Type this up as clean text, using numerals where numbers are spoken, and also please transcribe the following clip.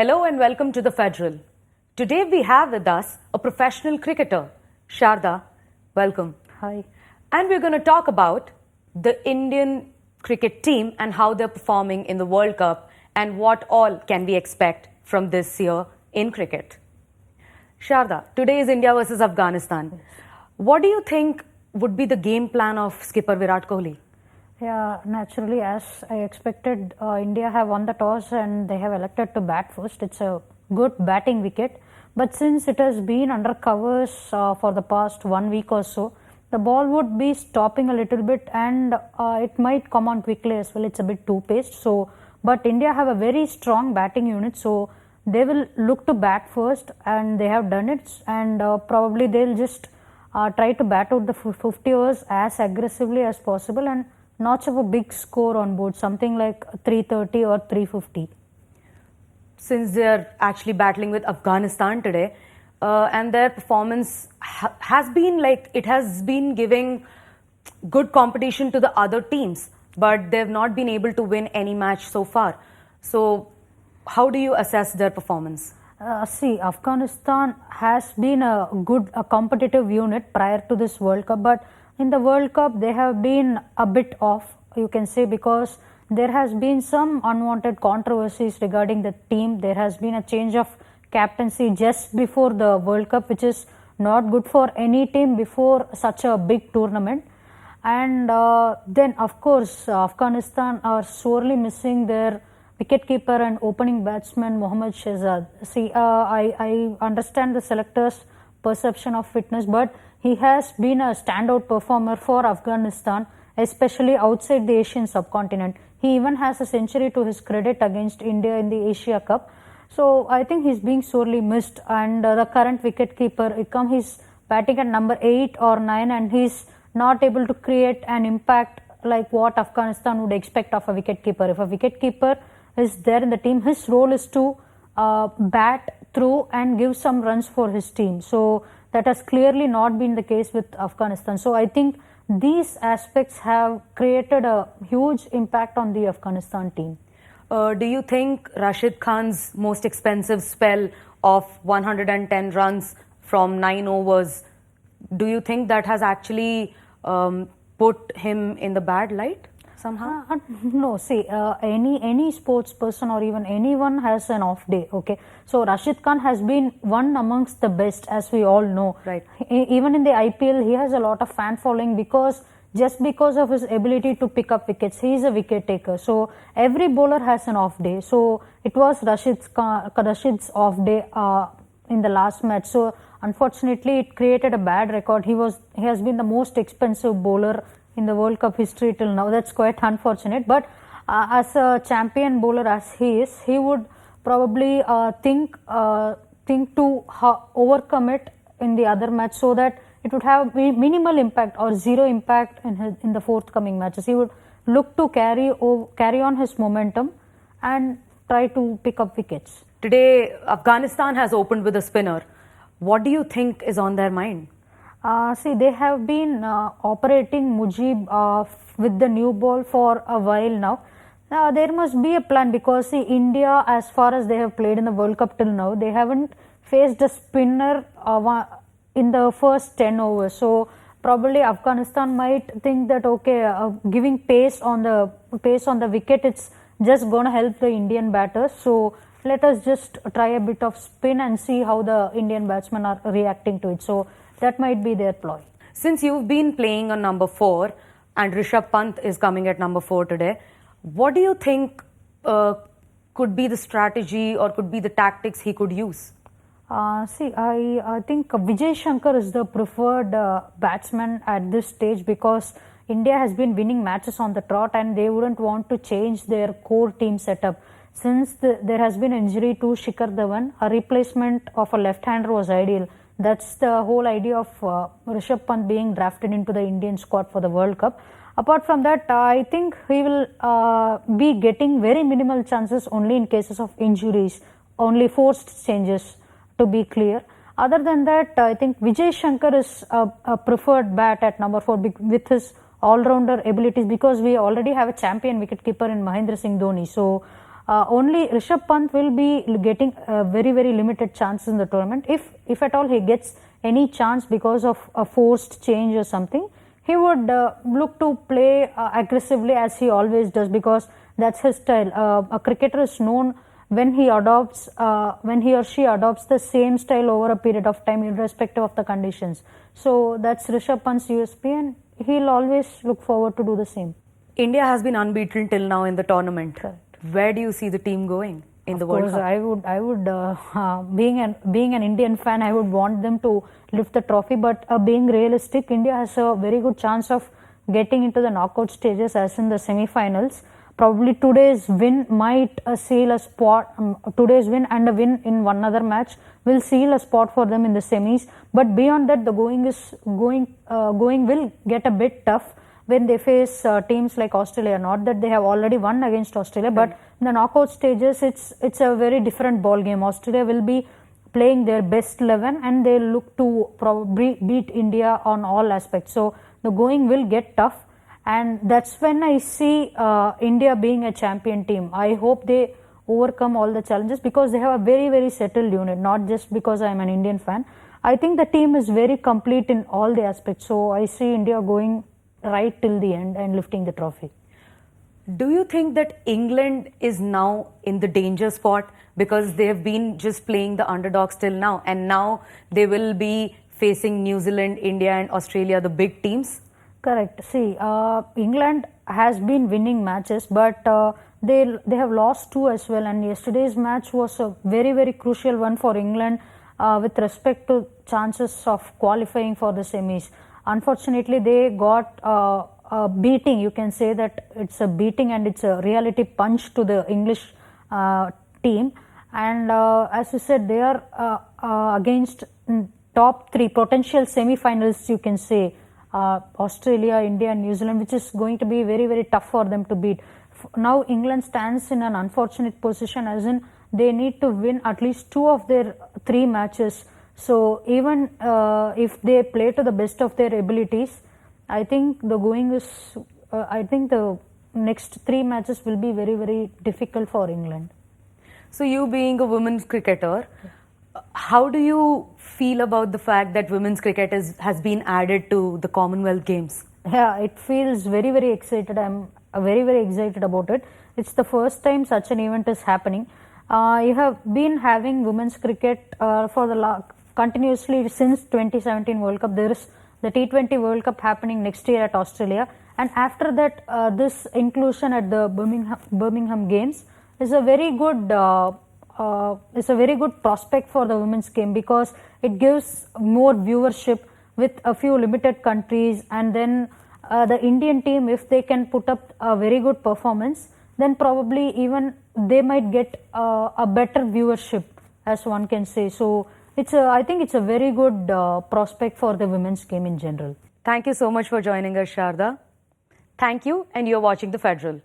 Hello and welcome to the Federal. Today we have with us a professional cricketer, Sharadha. Welcome. Hi. And we're going to talk about the Indian cricket team and how they're performing in the World Cup and what all can we expect from this year in cricket. Sharadha, today is India versus Afghanistan. What do you think would be the game plan of skipper Virat Kohli? Yeah, naturally, as I expected, India have won the toss and they have elected to bat first. It's a good batting wicket. But since it has been under covers for the past 1 week or so, the ball would be stopping a little bit and it might come on quickly as well. It's a bit two-paced. But India have a very strong batting unit, so they will look to bat first and they have done it. And probably they'll just try to bat out the 50 overs as aggressively as possible and notch up a big score on board, something like 330 or 350. Since they're actually battling with Afghanistan today, and their performance has been giving good competition to the other teams, but they've not been able to win any match so far. So, how do you assess their performance? See, Afghanistan has been a competitive unit prior to this World Cup, but in the World Cup they have been a bit off, you can say, because there has been some unwanted controversies regarding the team. There has been a change of captaincy just before the World Cup, which is not good for any team before such a big tournament. And then of course Afghanistan are sorely missing their wicketkeeper and opening batsman Mohammad Shahzad. See, I understand the selectors' perception of fitness, but he has been a standout performer for Afghanistan, especially outside the Asian subcontinent. He even has a century to his credit against India in the Asia Cup. So I think he's being sorely missed. And the current wicketkeeper, he's batting at number 8 or 9 and he's not able to create an impact like what Afghanistan would expect of a wicketkeeper. If a wicketkeeper is there in the team, his role is to bat through and give some runs for his team. So that has clearly not been the case with Afghanistan. So I think these aspects have created a huge impact on the Afghanistan team. Do you think Rashid Khan's most expensive spell of 110 runs from 9 overs, do you think that has actually put him in the bad light somehow? No, see, any sports person or even anyone has an off day, okay? So Rashid Khan has been one amongst the best, as we all know. Right. Even in the IPL, he has a lot of fan following because of his ability to pick up wickets. He is a wicket taker. So every bowler has an off day. So it was Rashid's off day in the last match. So unfortunately, it created a bad record. He has been the most expensive bowler in the World Cup history till now. That's quite unfortunate. But as a champion bowler as he is, he would probably think to overcome it in the other match so that it would have minimal impact or zero impact in the forthcoming matches. He would look to carry on his momentum and try to pick up wickets. Today, Afghanistan has opened with a spinner. What do you think is on their mind? See, they have been operating Mujib with the new ball for a while now. There must be a plan because see, India, as far as they have played in the World Cup till now, they haven't faced a spinner in the first 10 overs. So probably Afghanistan might think that okay, giving pace on the wicket, it's just going to help the Indian batters. So let us just try a bit of spin and see how the Indian batsmen are reacting to it. So that might be their ploy. Since you've been playing on number 4 and Rishabh Pant is coming at number 4 today, what do you think could be the strategy or could be the tactics he could use? See, I think Vijay Shankar is the preferred batsman at this stage because India has been winning matches on the trot and they wouldn't want to change their core team setup. Since there has been injury to Shikhar Dhawan, a replacement of a left-hander was ideal. That's the whole idea of Rishabh Pant being drafted into the Indian squad for the World Cup. Apart from that, I think he will be getting very minimal chances only in cases of injuries, only forced changes to be clear. Other than that, I think Vijay Shankar is a preferred bat at number 4 with his all-rounder abilities because we already have a champion wicketkeeper in Mahendra Singh Dhoni. So Only Rishabh Pant will be getting a very limited chance in the tournament. If at all he gets any chance because of a forced change or something, he would look to play aggressively as he always does, because that's his style. A cricketer is known when he or she adopts the same style over a period of time, irrespective of the conditions. So that's Rishabh Pant's USP, and he'll always look forward to do the same. India has been unbeaten till now in the tournament. Correct. Where do you see the team going in the World Of Cup? course, I would, being an Indian fan, I would want them to lift the trophy. But being realistic, India has a very good chance of getting into the knockout stages, as in the semi-finals. Probably today's win might seal a spot. Today's win and a win in one other match will seal a spot for them in the semis. But beyond that, the going will get a bit tough when they face teams like Australia. Not that they have already won against Australia, but in the knockout stages, it's a very different ball game. Australia will be playing their best 11, and they look to probably beat India on all aspects. So the going will get tough, and that's when I see India being a champion team. I hope they overcome all the challenges, because they have a very settled unit. Not just because I am an Indian fan. I think the team is very complete in all the aspects. So I see India going right till the end and lifting the trophy. Do you think that England is now in the danger spot, because they have been just playing the underdogs till now, and now they will be facing New Zealand, India and Australia, the big teams? Correct. See, England has been winning matches, but they have lost 2 as well, and yesterday's match was a very crucial one for England with respect to chances of qualifying for the semis. Unfortunately, they got a beating. You can say that it's a beating, and it's a reality punch to the English team. And as you said, they are against top 3 potential semi-finals, you can say, Australia, India and New Zealand, which is going to be very tough for them to beat. Now England stands in an unfortunate position, as in they need to win at least 2 of their 3 matches. So even if they play to the best of their abilities, I think the going is, I think the next 3 matches will be very difficult for England. So you being a women's cricketer, how do you feel about the fact that women's cricket has been added to the Commonwealth Games? Yeah, it feels very excited. I'm very excited about it. It's the first time such an event is happening. You have been having women's cricket for the continuously since 2017 World Cup. There is the T20 World Cup happening next year at Australia, and after that, this inclusion at the Birmingham Games is a very good prospect for the women's game, because it gives more viewership with a few limited countries. And then the Indian team, if they can put up a very good performance, then probably even they might get a better viewership, as one can say. So I think it's a very good prospect for the women's game in general. Thank you so much for joining us, Sharadha. Thank you, and you're watching The Federal.